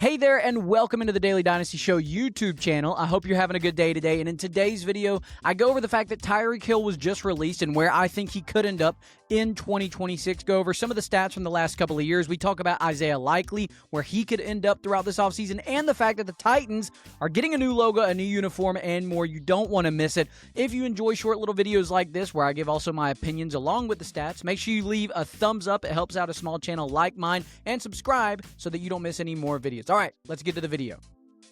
Hey there, and welcome into the Daily Dynasty Show YouTube channel. I hope you're having a good day today. And in today's video, I go over the fact that Tyreek Hill was just released and where I think he could end up in 2026. Go over some of the stats from the last couple of years. We talk about Isaiah Likely, where he could end up throughout this offseason, and the fact that the Titans are getting a new logo, a new uniform, and more. You don't want to miss it. If you enjoy short little videos like this, where I give also my opinions along with the stats, make sure you leave a thumbs up. It helps out a small channel like mine, and subscribe so that you don't miss any more videos. All right, let's get to the video.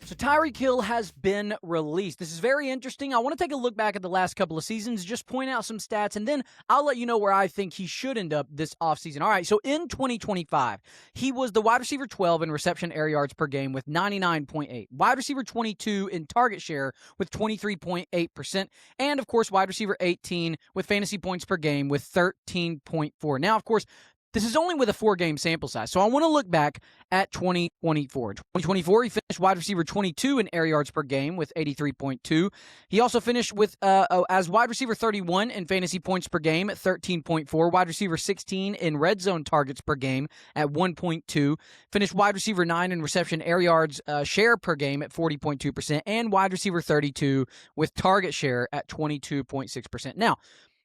So Tyreek Hill has been released. This is very interesting. I want to take a look back at the last couple of seasons, just point out some stats, and then I'll let you know where I think he should end up this offseason. All right, so in 2025, he was the wide receiver 12 in reception air yards per game with 99.8, wide receiver 22 in target share with 23.8%, and of course, wide receiver 18 with fantasy points per game with 13.4. Now, of course, this is only with a 4-game sample size, so I want to look back at 2024. 2024, he finished wide receiver 22 in air yards per game with 83.2. He also finished with as wide receiver 31 in fantasy points per game at 13.4, wide receiver 16 in red zone targets per game at 1.2, finished wide receiver 9 in reception air yards share per game at 40.2%, and wide receiver 32 with target share at 22.6%. Now,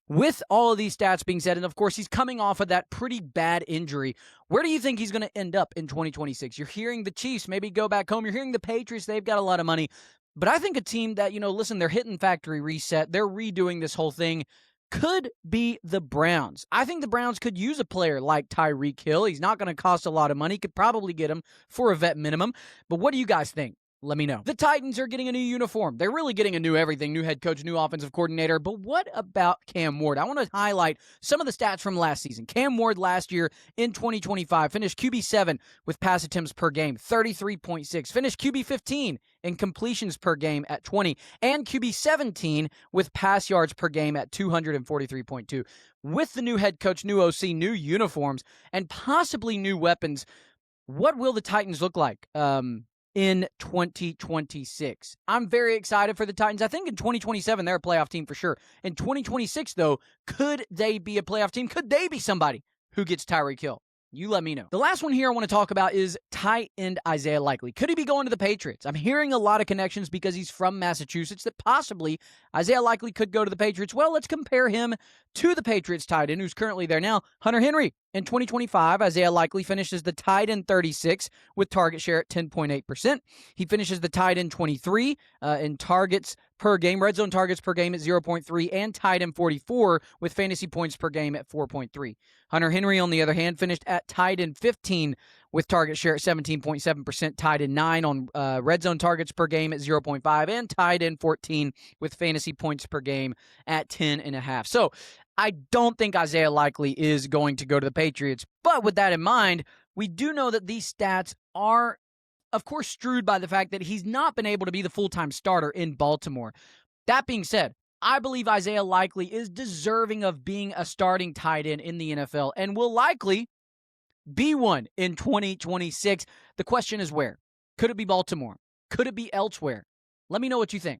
with all of these stats being said, and of course, he's coming off of that pretty bad injury, where do you think he's going to end up in 2026? You're hearing the Chiefs maybe go back home. You're hearing the Patriots. They've got a lot of money. But I think a team that, listen, they're hitting factory reset. They're redoing this whole thing. Could be the Browns. I think the Browns could use a player like Tyreek Hill. He's not going to cost a lot of money. Could probably get him for a vet minimum. But what do you guys think? Let me know. The Titans are getting a new uniform. They're really getting a new everything, new head coach, new offensive coordinator. But what about Cam Ward? I want to highlight some of the stats from last season. Cam Ward last year in 2025 finished QB7 with pass attempts per game, 33.6. Finished QB15 in completions per game at 20. And QB17 with pass yards per game at 243.2. With the new head coach, new OC, new uniforms, and possibly new weapons, what will the Titans look like in 2026? I'm very excited for the Titans. I think in 2027, they're a playoff team for sure. In 2026, though, could they be a playoff team? Could they be somebody who gets Tyreek Hill? You let me know. The last one here I want to talk about is tight end Isaiah Likely. Could he be going to the Patriots? I'm hearing a lot of connections because he's from Massachusetts that possibly Isaiah Likely could go to the Patriots. Well, let's compare him to the Patriots tight end who's currently there now, Hunter Henry. In 2025, Isaiah Likely finishes the tight end 36 with target share at 10.8%. He finishes the tight end 23 in targets per game, red zone targets per game at 0.3, and tight end 44 with fantasy points per game at 4.3. Hunter Henry, on the other hand, finished at tight end 15 with target share at 17.7%, tight end 9 on red zone targets per game at 0.5, and tight end 14 with fantasy points per game at 10.5. So I don't think Isaiah Likely is going to go to the Patriots. But with that in mind, we do know that these stats are, of course, strewed by the fact that he's not been able to be the full-time starter in Baltimore. That being said, I believe Isaiah Likely is deserving of being a starting tight end in the NFL and will likely be one in 2026. The question is where? Could it be Baltimore? Could it be elsewhere? Let me know what you think.